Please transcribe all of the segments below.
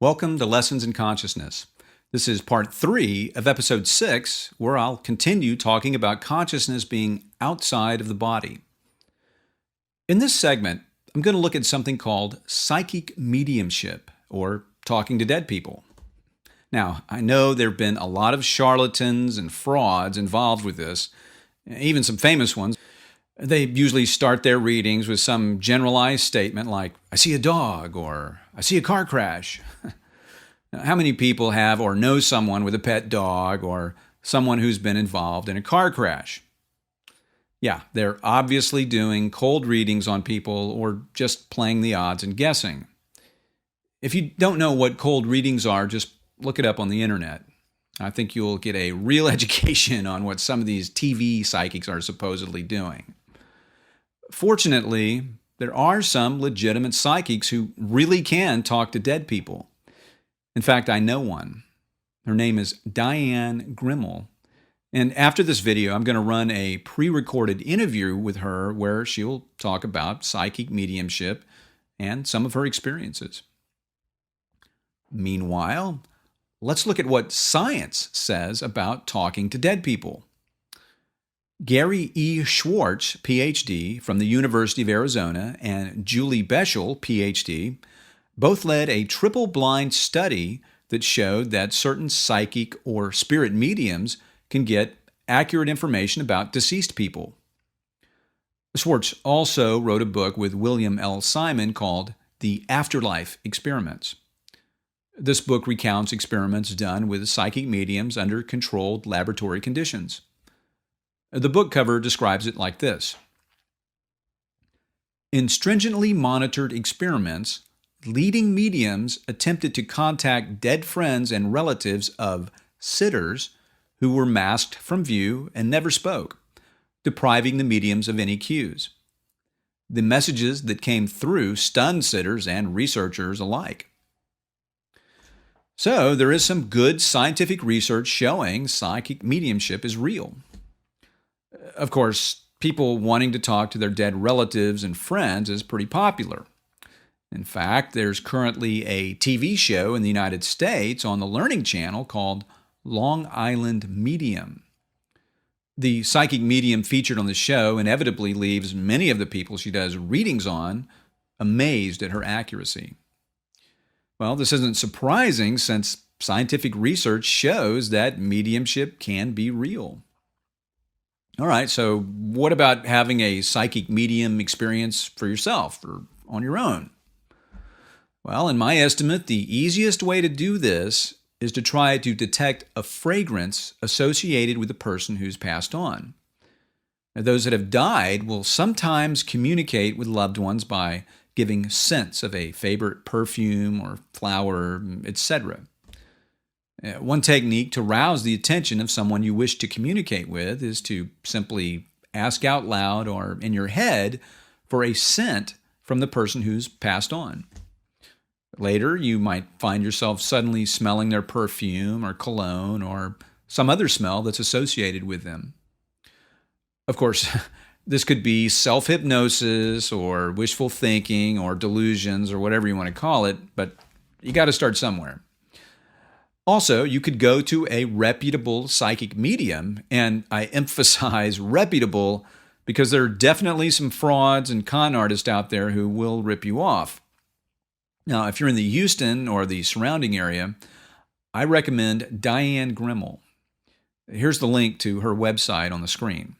Welcome to Lessons in Consciousness. This is part 3 of episode 6, where I'll continue talking about consciousness being outside of the body. In this segment, I'm going to look at something called psychic mediumship, or talking to dead people. Now, I know there have been a lot of charlatans and frauds involved with this, even some famous ones. They usually start their readings with some generalized statement like, I see a dog, or I see a car crash. Now, how many people have or know someone with a pet dog or someone who's been involved in a car crash? Yeah, they're obviously doing cold readings on people or just playing the odds and guessing. If you don't know what cold readings are, just look it up on the internet. I think you'll get a real education on what some of these TV psychics are supposedly doing. Fortunately, there are some legitimate psychics who really can talk to dead people. In fact, I know one. Her name is Diane Grimmel. And after this video, I'm going to run a pre-recorded interview with her where she'll talk about psychic mediumship and some of her experiences. Meanwhile, let's look at what science says about talking to dead people. Gary E. Schwartz, PhD, from the University of Arizona, and Julie Beschel, PhD, both led a triple-blind study that showed that certain psychic or spirit mediums can get accurate information about deceased people. Schwartz also wrote a book with William L. Simon called The Afterlife Experiments. This book recounts experiments done with psychic mediums under controlled laboratory conditions. The book cover describes it like this. In stringently monitored experiments, leading mediums attempted to contact dead friends and relatives of sitters who were masked from view and never spoke, depriving the mediums of any cues. The messages that came through stunned sitters and researchers alike. So, there is some good scientific research showing psychic mediumship is real. Of course, people wanting to talk to their dead relatives and friends is pretty popular. In fact, there's currently a TV show in the United States on the Learning Channel called Long Island Medium. The psychic medium featured on the show inevitably leaves many of the people she does readings on amazed at her accuracy. Well, this isn't surprising since scientific research shows that mediumship can be real. All right, so what about having a psychic medium experience for yourself or on your own? Well, in my estimate, the easiest way to do this is to try to detect a fragrance associated with the person who's passed on. Now, those that have died will sometimes communicate with loved ones by giving scents of a favorite perfume or flower, etc. One technique to rouse the attention of someone you wish to communicate with is to simply ask out loud or in your head for a scent from the person who's passed on. Later, you might find yourself suddenly smelling their perfume or cologne or some other smell that's associated with them. Of course, this could be self-hypnosis or wishful thinking or delusions or whatever you want to call it, but you got to start somewhere. Also, you could go to a reputable psychic medium, and I emphasize reputable because there are definitely some frauds and con artists out there who will rip you off. Now, if you're in the Houston or the surrounding area, I recommend Diane Grimmel. Here's the link to her website on the screen.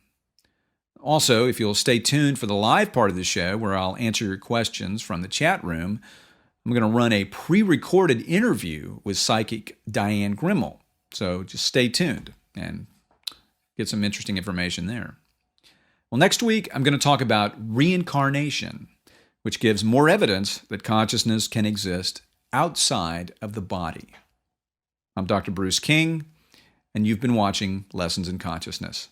Also, if you'll stay tuned for the live part of the show where I'll answer your questions from the chat room, I'm going to run a pre-recorded interview with psychic Diane Grimmel. So just stay tuned and get some interesting information there. Well, next week, I'm going to talk about reincarnation, which gives more evidence that consciousness can exist outside of the body. I'm Dr. Bruce King, and you've been watching Lessons in Consciousness.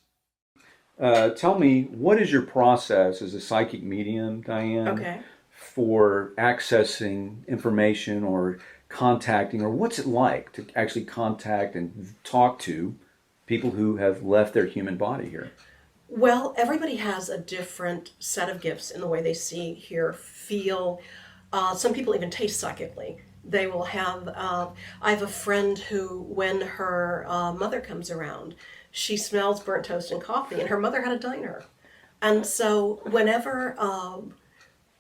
Tell me, what is your process as a psychic medium, Diane? Okay. For accessing information or contacting, or what's it like to actually contact and talk to people who have left their human body here? Well, everybody has a different set of gifts in the way they see, hear, feel. Some people even taste psychically. They will have, I have a friend who, when her mother comes around, she smells burnt toast and coffee, and her mother had a diner. And so whenever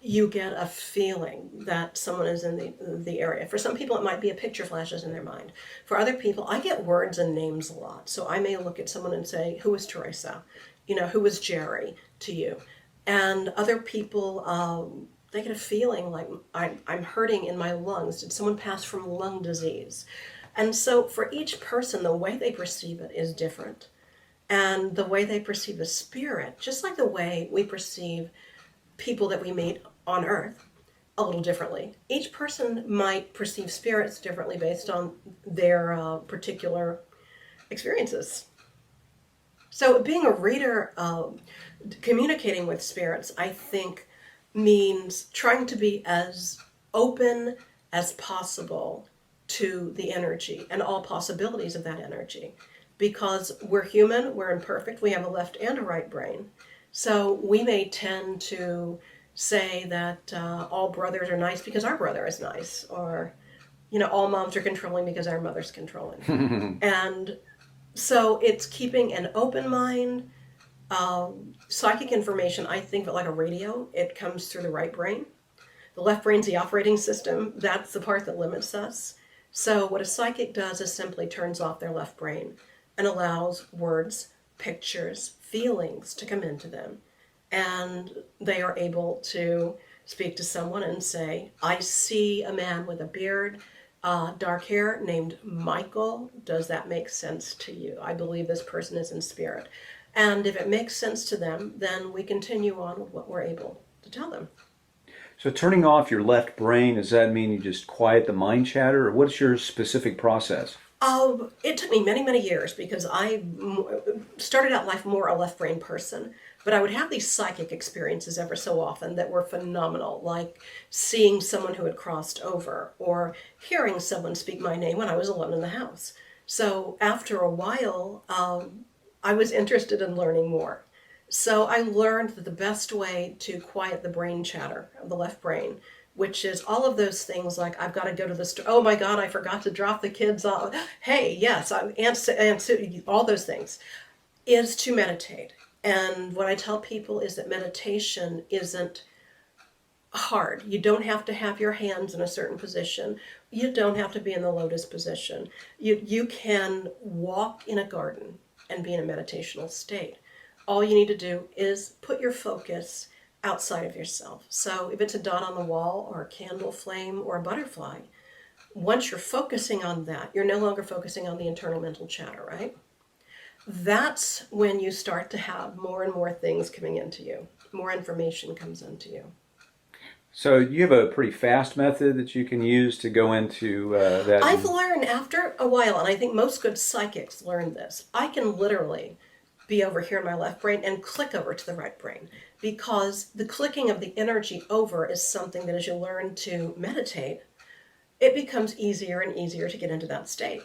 you get a feeling that someone is in the area. For some people, it might be a picture flashes in their mind. For other people, I get words and names a lot. So I may look at someone and say, "Who is Teresa? Who is Jerry to you?" And other people, they get a feeling like I'm hurting in my lungs. Did someone pass from lung disease? And so for each person, the way they perceive it is different. And the way they perceive the spirit, just like the way we perceive people that we meet on earth, a little differently. Each person might perceive spirits differently based on their particular experiences. So being a reader, communicating with spirits, I think means trying to be as open as possible to the energy and all possibilities of that energy. Because we're human, we're imperfect, we have a left and a right brain. So we may tend to say that all brothers are nice because our brother is nice, or all moms are controlling because our mother's controlling. And so it's keeping an open mind. Psychic information, I think of it like a radio. It comes through the right brain. The left brain's the operating system. That's the part that limits us. So what a psychic does is simply turns off their left brain and allows words, pictures, feelings to come into them. And they are able to speak to someone and say, "I see a man with a beard, dark hair, named Michael. Does that make sense to you? I believe this person is in spirit." And if it makes sense to them, then we continue on with what we're able to tell them. So turning off your left brain, does that mean you just quiet the mind chatter, or what's your specific process? It took me many, many years because I started out life more a left brain person, but I would have these psychic experiences ever so often that were phenomenal, like seeing someone who had crossed over or hearing someone speak my name when I was alone in the house. So after a while, I was interested in learning more. So I learned that the best way to quiet the brain chatter of the left brain, which is all of those things like, I've got to go to the store. Oh my God, I forgot to drop the kids off. Hey, yes, all those things, is to meditate. And what I tell people is that meditation isn't hard. You don't have to have your hands in a certain position. You don't have to be in the lotus position. You can walk in a garden and be in a meditational state. All you need to do is put your focus outside of yourself. So if it's a dot on the wall or a candle flame or a butterfly, once you're focusing on that, you're no longer focusing on the internal mental chatter, right? That's when you start to have more and more things coming into you. More information comes into you. So you have a pretty fast method that you can use to go into that? I've learned after a while, and I think most good psychics learn this, I can literally be over here in my left brain and click over to the right brain, because the clicking of the energy over is something that as you learn to meditate, it becomes easier and easier to get into that state.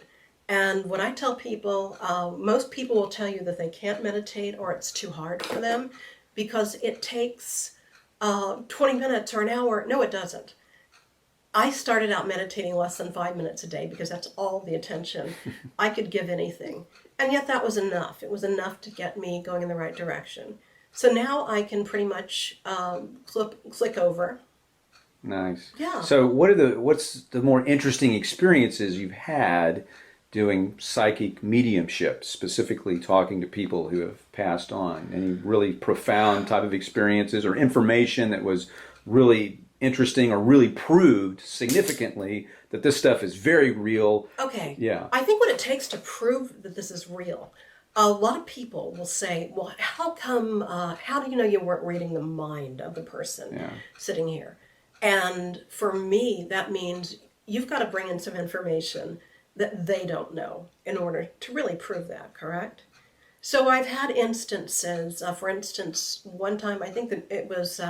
And when I tell people, most people will tell you that they can't meditate or it's too hard for them because it takes 20 minutes or an hour. No, it doesn't. I started out meditating less than 5 minutes a day because that's all the attention I could give anything. And yet that was enough. It was enough to get me going in the right direction. So now I can pretty much click over. Nice. Yeah. So what's the more interesting experiences you've had doing psychic mediumship, specifically talking to people who have passed on? Any really profound type of experiences or information that was really interesting or really proved significantly that this stuff is very real? Okay. Yeah. I think what it takes to prove that this is real, a lot of people will say, well, how do you know you weren't reading the mind of the person sitting here? And for me, that means you've got to bring in some information that they don't know in order to really prove that, correct? So I've had instances, for instance, one time, I think that it was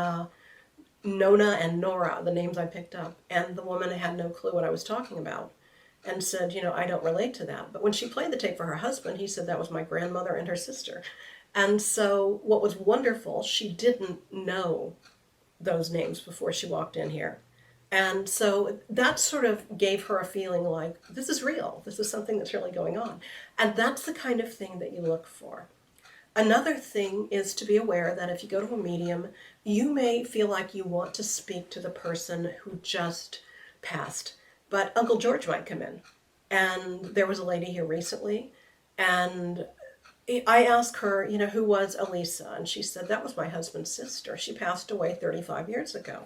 Nona and Nora, the names I picked up, and the woman had no clue what I was talking about and said, I don't relate to that. But when she played the tape for her husband, he said that was my grandmother and her sister. And so what was wonderful, she didn't know those names before she walked in here. And so that sort of gave her a feeling like, this is real. This is something that's really going on. And that's the kind of thing that you look for. Another thing is to be aware that if you go to a medium, you may feel like you want to speak to the person who just passed, but Uncle George might come in. And there was a lady here recently, and I asked her, who was Elisa? And she said, that was my husband's sister. She passed away 35 years ago.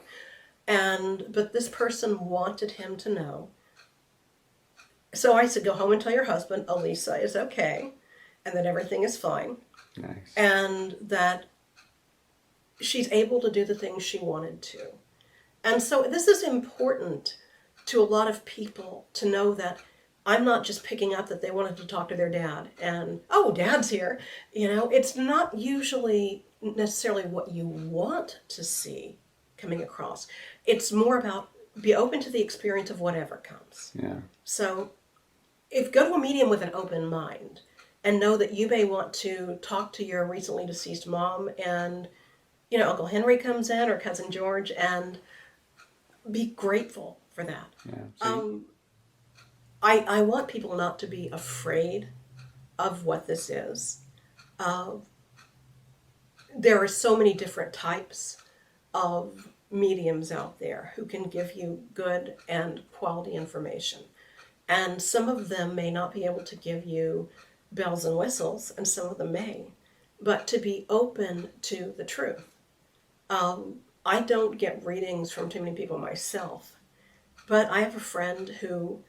But this person wanted him to know. So I said, go home and tell your husband Elisa is okay and that everything is fine. Nice. And that she's able to do the things she wanted to. And so this is important to a lot of people to know that I'm not just picking up that they wanted to talk to their dad and, oh, dad's here. It's not usually necessarily what you want to see coming across. It's more about be open to the experience of whatever comes. Yeah. So go to a medium with an open mind and know that you may want to talk to your recently deceased mom and, Uncle Henry comes in or Cousin George, and be grateful for that. Yeah. I want people not to be afraid of what this is. There are so many different types of mediums out there who can give you good and quality information. And some of them may not be able to give you bells and whistles, and some of them may. But to be open to the truth. I don't get readings from too many people myself, but I have a friend who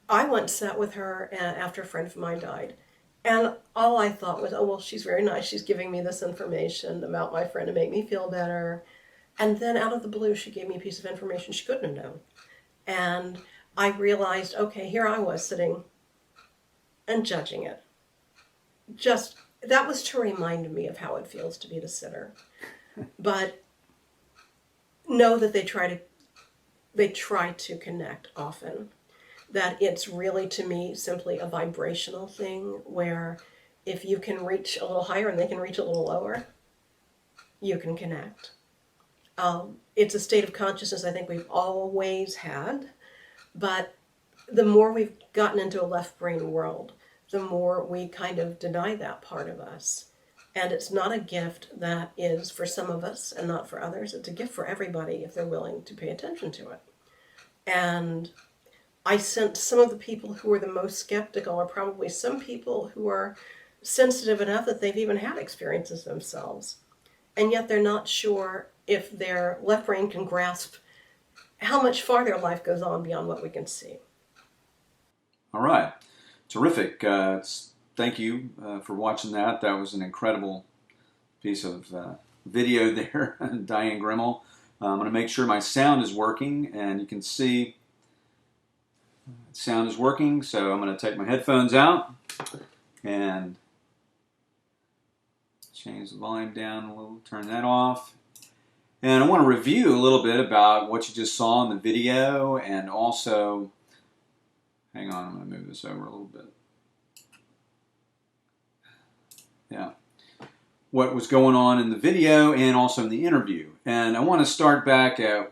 I once sat with her after a friend of mine died, and all I thought was, oh, well, she's very nice. She's giving me this information about my friend to make me feel better. And then out of the blue, she gave me a piece of information she couldn't have known. And I realized, okay, here I was sitting and judging it. That was to remind me of how it feels to be the sitter. But know that they try to connect often. That it's really, to me, simply a vibrational thing where if you can reach a little higher and they can reach a little lower, you can connect. It's a state of consciousness I think we've always had, but the more we've gotten into a left brain world, the more we kind of deny that part of us. And it's not a gift that is for some of us and not for others. It's a gift for everybody if they're willing to pay attention to it. And I sense some of the people who are the most skeptical are probably some people who are sensitive enough that they've even had experiences themselves. And yet they're not sure if their left brain can grasp how much farther life goes on beyond what we can see. All right. Terrific. Thank you for watching that. That was an incredible piece of video there, Diane Grimmel. I'm going to make sure my sound is working, and you can see sound is working. So I'm going to take my headphones out and change the volume down a little, turn that off. And I want to review a little bit about what you just saw in the video, and also, hang on, I'm going to move this over a little bit. Yeah, what was going on in the video and also in the interview. And I want to start back at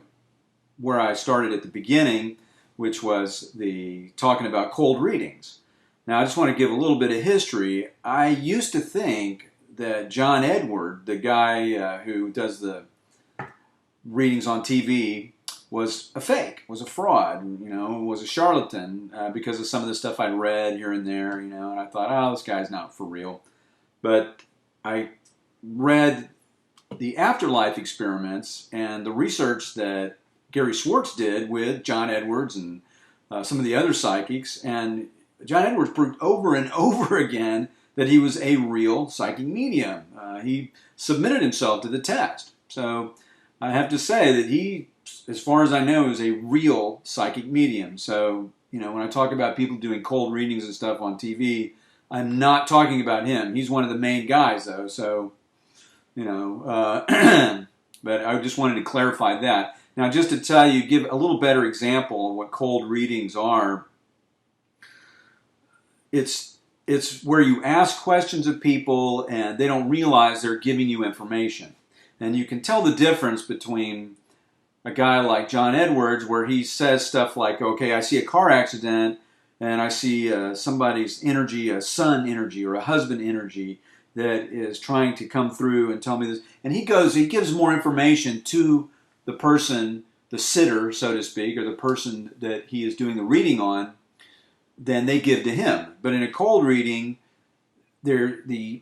where I started at the beginning, which was the talking about cold readings. Now, I just want to give a little bit of history. I used to think that John Edward, the guy who does the readings on TV, was a fake, was a fraud, was a charlatan because of some of the stuff I'd read here and there, and I thought, oh, this guy's not for real. But I read the afterlife experiments and the research that Gary Schwartz did with John Edwards and some of the other psychics, and John Edwards proved over and over again that he was a real psychic medium. He submitted himself to the test. So I have to say that he, as far as I know, is a real psychic medium. So, when I talk about people doing cold readings and stuff on TV, I'm not talking about him. He's one of the main guys, though. So, but I just wanted to clarify that. Now, just to tell you, give a little better example of what cold readings are. It's where you ask questions of people and they don't realize they're giving you information. And you can tell the difference between a guy like John Edwards, where he says stuff like, okay, I see a car accident and I see somebody's energy, a son energy or a husband energy that is trying to come through and tell me this. And he gives more information to the person, the sitter, so to speak, or the person that he is doing the reading on than they give to him. But in a cold reading, the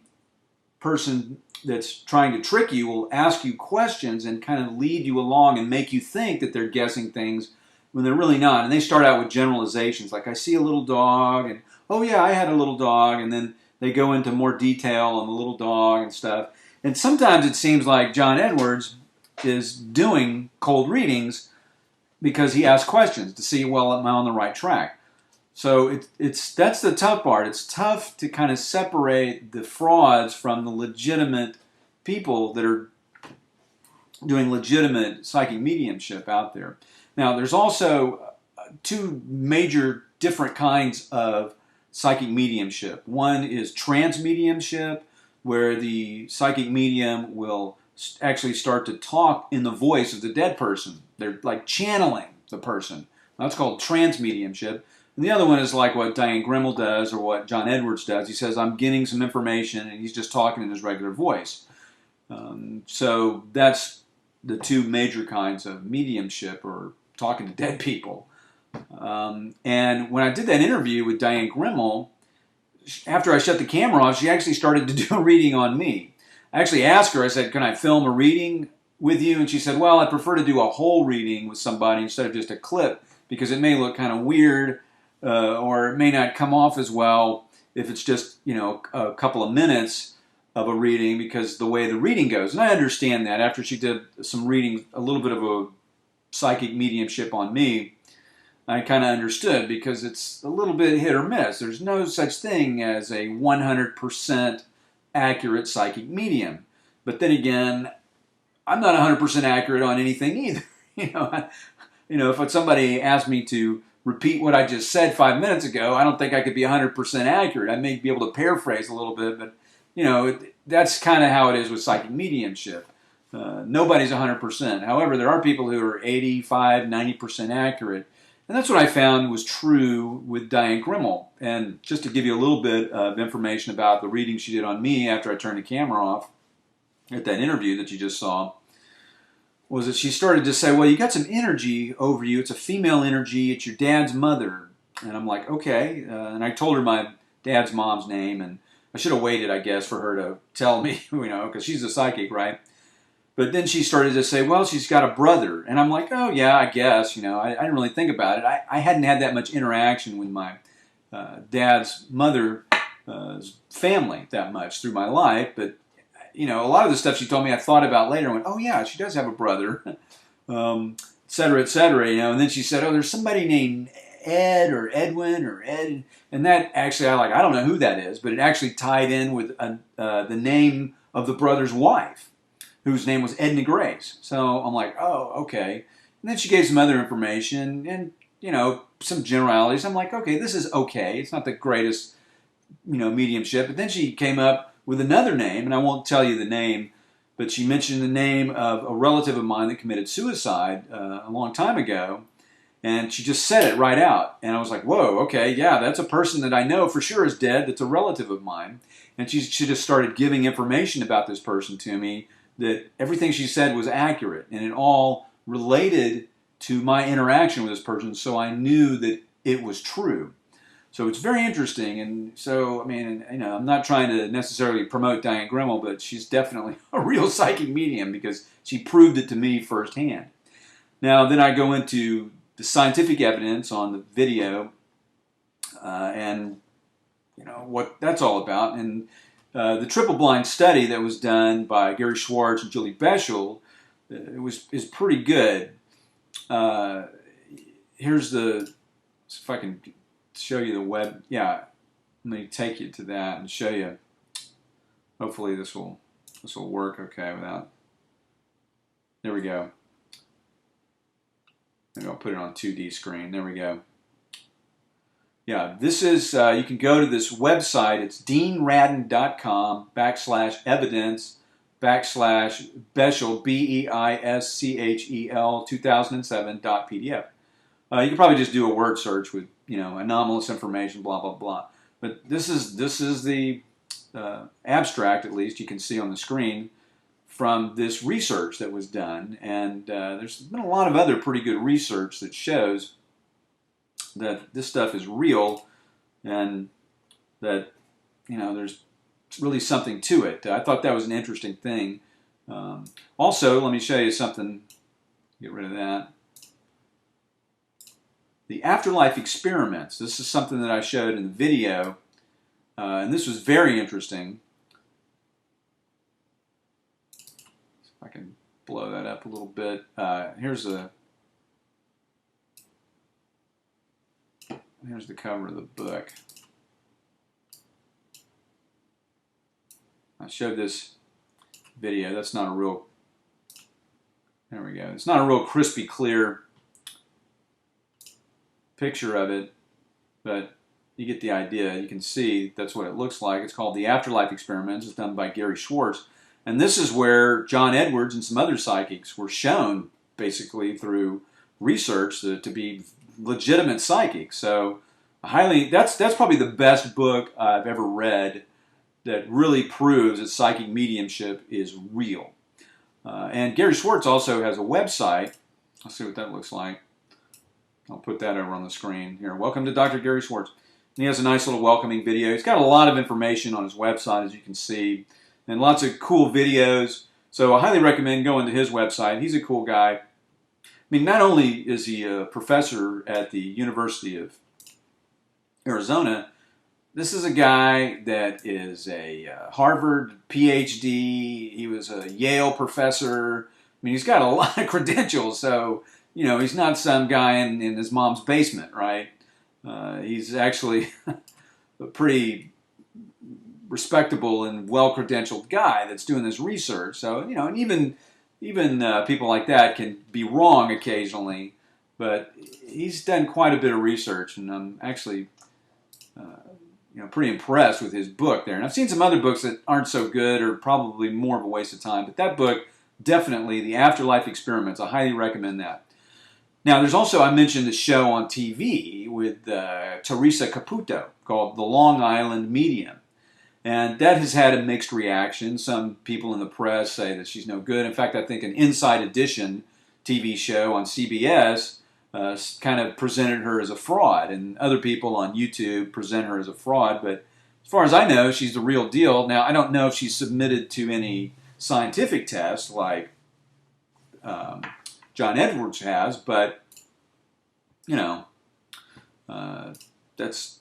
person that's trying to trick you will ask you questions and kind of lead you along and make you think that they're guessing things when they're really not. And they start out with generalizations like, I see a little dog, and oh yeah, I had a little dog, and then they go into more detail on the little dog and stuff. And sometimes it seems like John Edwards is doing cold readings because he asks questions to see, well, am I on the right track? So that's the tough part. It's tough to kind of separate the frauds from the legitimate people that are doing legitimate psychic mediumship out there. Now, there's also two major different kinds of psychic mediumship. One is trance mediumship, where the psychic medium will actually start to talk in the voice of the dead person. They're like channeling the person. That's called trance mediumship. And the other one is like what Diane Grimmel does or what John Edwards does. He says, I'm getting some information, and he's just talking in his regular voice. So that's the two major kinds of mediumship, or talking to dead people. And when I did that interview with Diane Grimmel, after I shut the camera off, she actually started to do a reading on me. I actually asked her, I said, can I film a reading with you? And she said, well, I prefer to do a whole reading with somebody instead of just a clip, because it may look kind of weird, or it may not come off as well if it's just, a couple of minutes of a reading, because the way the reading goes. And I understand that. After she did some reading, a little bit of a psychic mediumship on me, I kind of understood, because it's a little bit hit or miss. There's no such thing as a 100% accurate psychic medium. But then again, I'm not 100% accurate on anything either. If somebody asked me to repeat what I just said 5 minutes ago, I don't think I could be 100% accurate. I may be able to paraphrase a little bit, but that's kind of how it is with psychic mediumship. Nobody's 100%. However, there are people who are 85, 90% accurate. And that's what I found was true with Diane Grimmel. And just to give you a little bit of information about the reading she did on me after I turned the camera off at that interview that you just saw, was that she started to say, well, you got some energy over you. It's a female energy. It's your dad's mother. And I'm like, okay. And I told her my dad's mom's name, and I should have waited, I guess, for her to tell me, because she's a psychic, right? But then she started to say, well, she's got a brother. And I'm like, oh, yeah, I guess. I didn't really think about it. I hadn't had that much interaction with my dad's mother's family that much through my life. But a lot of the stuff she told me I thought about later. I went, oh yeah, she does have a brother, et cetera, et cetera. And then she said, oh, there's somebody named Ed or Edwin or Ed. And that actually, I don't know who that is, but it actually tied in with the name of the brother's wife, whose name was Edna Grace. So I'm like, oh, okay. And then she gave some other information and, some generalities. I'm like, okay, this is okay. It's not the greatest, mediumship. But then she came up with another name, and I won't tell you the name, but she mentioned the name of a relative of mine that committed suicide a long time ago, and she just said it right out. And I was like, whoa, okay, yeah, that's a person that I know for sure is dead, that's a relative of mine. And she just started giving information about this person to me, that everything she said was accurate, and it all related to my interaction with this person, so I knew that it was true. So it's very interesting, and so, I'm not trying to necessarily promote Diane Grimmel, but she's definitely a real psychic medium because she proved it to me firsthand. Now, then I go into the scientific evidence on the video, and, what that's all about. And the triple-blind study that was done by Gary Schwartz and Julie Beschel is pretty good. Here's if I can show you the web. Yeah, let me take you to that and show you. Hopefully this will work okay without. There we go. Maybe I'll put it on 2D screen. There we go. Yeah, this is, you can go to this website. It's deanradden.com/evidence backslash Beischel, Beischel 2007.pdf. You could probably just do a word search with, anomalous information, blah blah blah. But this is the abstract, at least you can see on the screen, from this research that was done, and there's been a lot of other pretty good research that shows that this stuff is real, and that there's really something to it. I thought that was an interesting thing. Also, let me show you something. Get rid of that. The afterlife experiments. This is something that I showed in the video, and this was very interesting. If I can blow that up a little bit. Here's the cover of the book. I showed this video. That's not a real, there we go. It's not a real crispy clear picture of it, but you get the idea. You can see that's what it looks like. It's called The Afterlife Experiments. It's done by Gary Schwartz. And this is where John Edwards and some other psychics were shown, basically through research, to be legitimate psychics. So that's probably the best book I've ever read that really proves that psychic mediumship is real. And Gary Schwartz also has a website. Let's see what that looks like. I'll put that over on the screen here. Welcome to Dr. Gary Schwartz. And he has a nice little welcoming video. He's got a lot of information on his website, as you can see, and lots of cool videos. So I highly recommend going to his website. He's a cool guy. I mean, not only is he a professor at the University of Arizona, this is a guy that is a Harvard PhD. He was a Yale professor. I mean, he's got a lot of credentials. So, he's not some guy in his mom's basement, right? He's actually a pretty respectable and well-credentialed guy that's doing this research. So, and even people like that can be wrong occasionally, but he's done quite a bit of research, and I'm actually pretty impressed with his book there. And I've seen some other books that aren't so good or probably more of a waste of time, but that book, definitely, The Afterlife Experiments, I highly recommend that. Now, there's also, I mentioned the show on TV with Teresa Caputo called The Long Island Medium. And that has had a mixed reaction. Some people in the press say that she's no good. In fact, I think an Inside Edition TV show on CBS kind of presented her as a fraud. And other people on YouTube present her as a fraud. But as far as I know, she's the real deal. Now, I don't know if she's submitted to any scientific tests like John Edwards has, but that's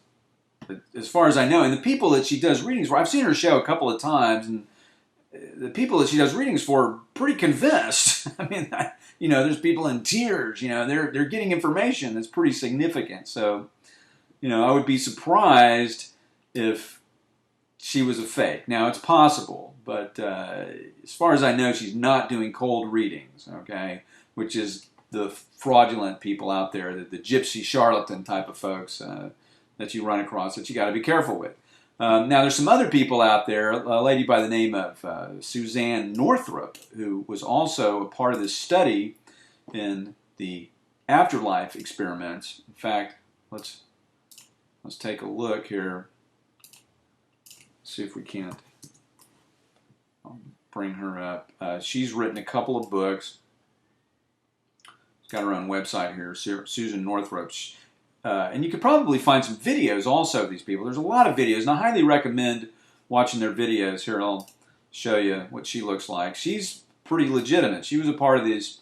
as far as I know. And the people that she does readings for, I've seen her show a couple of times, and the people that she does readings for are pretty convinced. I mean, there's people in tears. They're getting information that's pretty significant. So, I would be surprised if she was a fake. Now, it's possible, but as far as I know, she's not doing cold readings, okay? Which is the fraudulent people out there, the gypsy charlatan type of folks that you run across that you got to be careful with. Now, there's some other people out there, a lady by the name of Suzanne Northrop, who was also a part of this study in the afterlife experiments. In fact, let's take a look here. See if we can't. I'll bring her up. She's written a couple of books. She's got her own website here, Susan Northrop. And you could probably find some videos also of these people. There's a lot of videos, and I highly recommend watching their videos. Here, I'll show you what she looks like. She's pretty legitimate. She was a part of this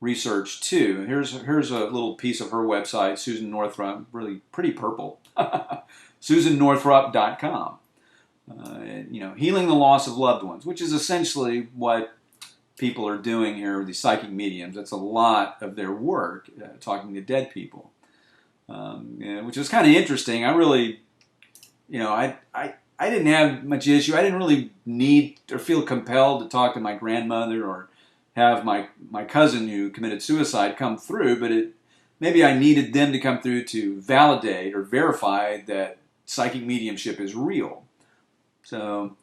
research too. Here's a little piece of her website, Susan Northrop, really pretty purple. SusanNorthrop.com. Healing the loss of loved ones, which is essentially what people are doing here with these psychic mediums. That's a lot of their work, talking to dead people. Which is kind of interesting. I really, I didn't have much issue. I didn't really need or feel compelled to talk to my grandmother or have my cousin who committed suicide come through, but maybe I needed them to come through to validate or verify that psychic mediumship is real. So,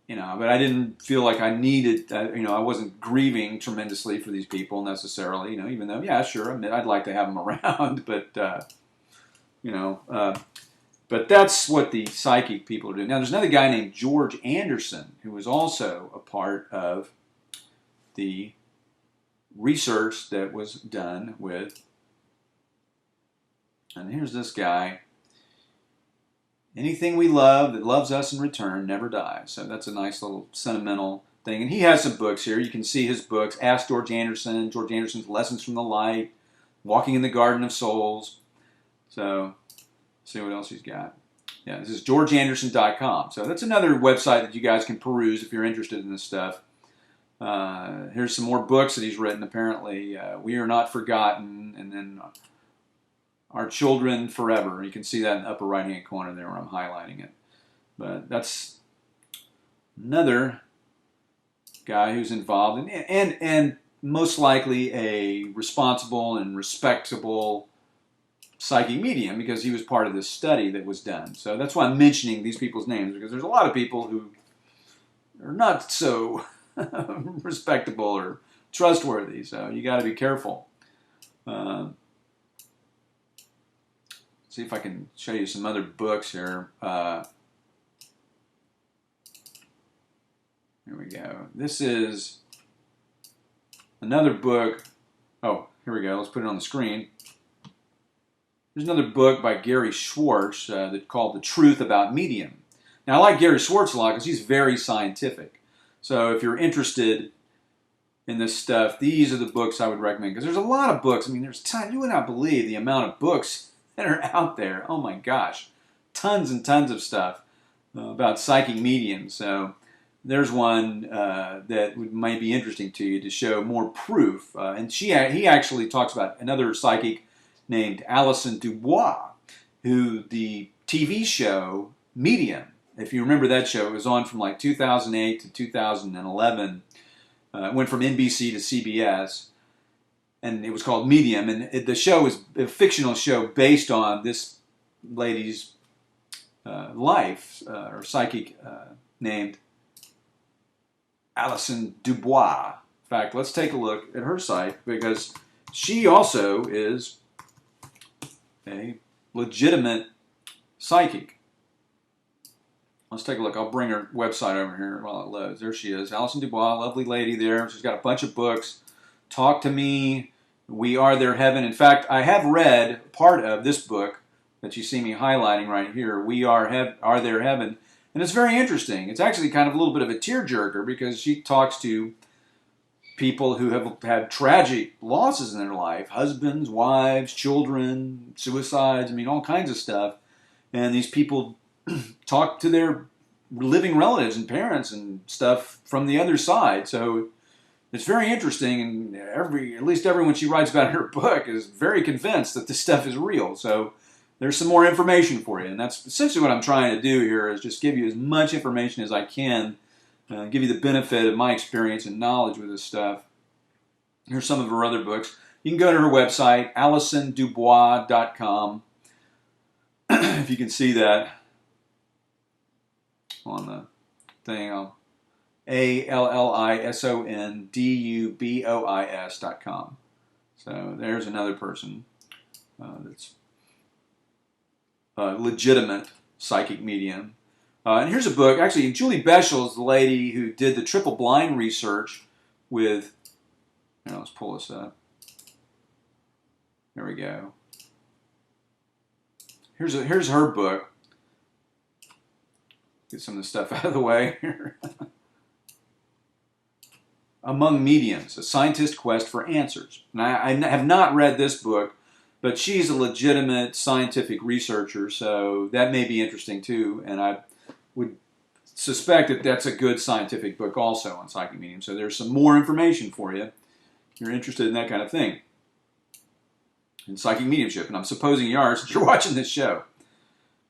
but I didn't feel like I needed, I wasn't grieving tremendously for these people necessarily, even though, yeah, sure, I'd like to have them around, but, you know, uh, but that's what the psychic people are doing. Now, there's another guy named George Anderson who was also a part of the research that was done with, and here's this guy. Anything we love that loves us in return never dies. So that's a nice little sentimental thing. And he has some books here. You can see his books. Ask George Anderson's Lessons from the Light, Walking in the Garden of Souls. So, see what else he's got. Yeah, this is georgeanderson.com. So that's another website that you guys can peruse if you're interested in this stuff. Here's some more books that he's written, apparently. We Are Not Forgotten, and then Our Children Forever. You can see that in the upper right-hand corner there where I'm highlighting it. But that's another guy who's involved and most likely a responsible and respectable psychic medium because he was part of this study that was done. So that's why I'm mentioning these people's names, because there's a lot of people who are not so respectable or trustworthy. So you got to be careful. See if I can show you some other books here. Here we go. This is another book. Oh, here we go. Let's put it on the screen. There's another book by Gary Schwartz that's called The Truth About Medium. Now, I like Gary Schwartz a lot because he's very scientific. So if you're interested in this stuff, these are the books I would recommend. Because there's a lot of books. I mean, there's time. You would not believe the amount of books that are out there. Oh my gosh. Tons and tons of stuff about psychic mediums. So there's one that might be interesting to you to show more proof. And he actually talks about another psychic named Alison Dubois, who the TV show Medium, if you remember that show, it was on from like 2008 to 2011. It went from NBC to CBS, and it was called Medium. And the show was a fictional show based on this lady's life, or psychic named Alison Dubois. In fact, let's take a look at her site, because she also is a legitimate psychic. Let's take a look. I'll bring her website over here while it loads. There she is. Alison Dubois, lovely lady there. She's got a bunch of books. Talk to Me, We Are Their Heaven. In fact, I have read part of this book that you see me highlighting right here, We Are Their Heaven. And it's very interesting. It's actually kind of a little bit of a tearjerker because she talks to people who have had tragic losses in their life, husbands, wives, children, suicides, I mean, all kinds of stuff. And these people talk to their living relatives and parents and stuff from the other side. So it's very interesting, and at least everyone she writes about in her book is very convinced that this stuff is real. So there's some more information for you, and that's essentially what I'm trying to do here, is just give you as much information as I can, give you the benefit of my experience and knowledge with this stuff. Here's some of her other books. You can go to her website, AlisonDubois.com, if you can see that on the thing. ALLISONDUBOIS.com. So there's another person that's a legitimate psychic medium. And here's a book. Actually, Julie Beschel is the lady who did the triple blind research with, let's pull this up. There we go. Here's her book. Get some of the stuff out of the way here. Among Mediums, A Scientist's Quest for Answers. And I have not read this book, but she's a legitimate scientific researcher, so that may be interesting too. And I would suspect that that's a good scientific book also on psychic mediums. So there's some more information for you if you're interested in that kind of thing, in psychic mediumship. And I'm supposing you are since you're watching this show.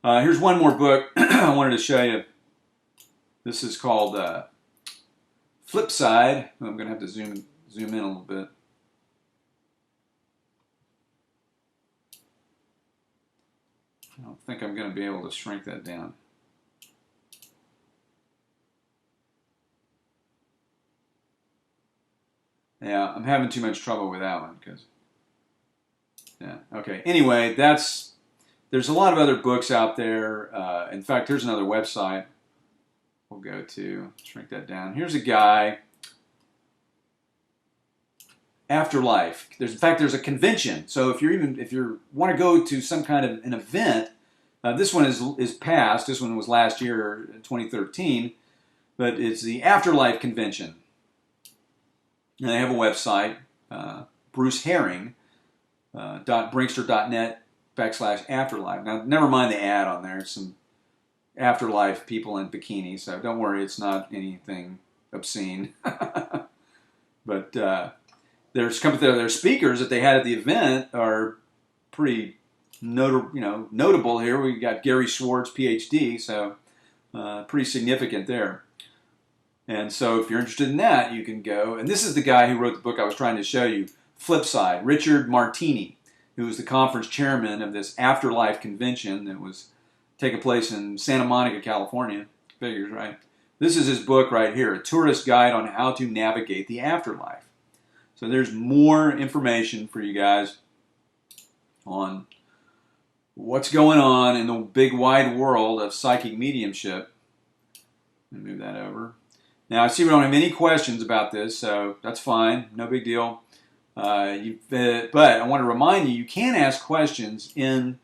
Here's one more book I wanted to show you. This is called Flip Side. I'm going to have to zoom in a little bit. I don't think I'm going to be able to shrink that down. Yeah, I'm having too much trouble with that one because. Yeah. Okay. Anyway, there's a lot of other books out there. In fact, here's another website we'll go to. Shrink that down. Here's a guy. Afterlife. In fact, there's a convention. So if you want to go to some kind of an event, this one is past. This one was last year, 2013, but it's the Afterlife Convention. And they have a website, Bruce Herring. .brinkster.net/afterlife. Now, never mind the ad on there. It's some afterlife people in bikinis, so don't worry, it's not anything obscene. But their speakers that they had at the event are pretty notable here. We got Gary Schwartz, PhD, so pretty significant there. And so if you're interested in that, you can go. And this is the guy who wrote the book I was trying to show you. Flipside, Richard Martini, who was the conference chairman of this Afterlife Convention that was taking place in Santa Monica, California. Figures, right? This is his book right here, A Tourist Guide on How to Navigate the Afterlife. So there's more information for you guys on what's going on in the big wide world of psychic mediumship. Let me move that over. Now, I see we don't have any questions about this, so that's fine. No big deal. But I want to remind you, you can ask questions in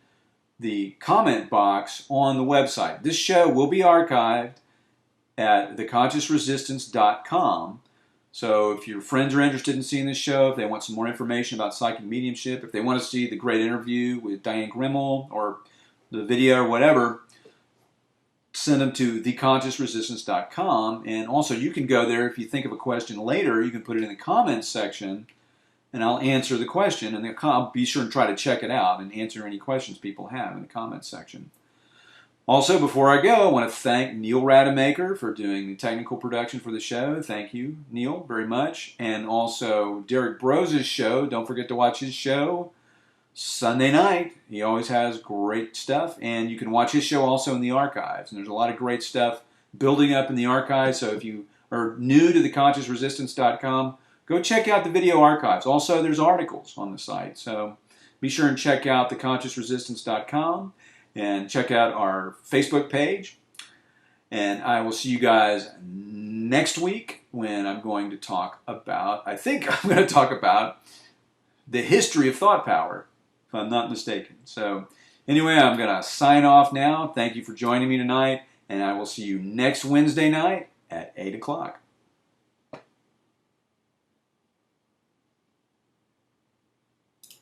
the comment box on the website. This show will be archived at theconsciousresistance.com. So if your friends are interested in seeing this show, if they want some more information about psychic mediumship, if they want to see the great interview with Diane Grimmel or the video or whatever, send them to theconsciousresistance.com. And also you can go there if you think of a question later, you can put it in the comments section and I'll answer the question, and I'll be sure and try to check it out and answer any questions people have in the comments section. Also, before I go, I want to thank Neil Rademacher for doing the technical production for the show. Thank you, Neil, very much. And also Derek Brose's show. Don't forget to watch his show Sunday night. He always has great stuff, and you can watch his show also in the archives. And there's a lot of great stuff building up in the archives, so if you are new to theconsciousresistance.com, go check out the video archives. Also, there's articles on the site. So be sure and check out theconsciousresistance.com and check out our Facebook page. And I will see you guys next week when I'm going to talk about, I think I'm going to talk about the history of thought power, if I'm not mistaken. So anyway, I'm going to sign off now. Thank you for joining me tonight, and I will see you next Wednesday night at 8 o'clock.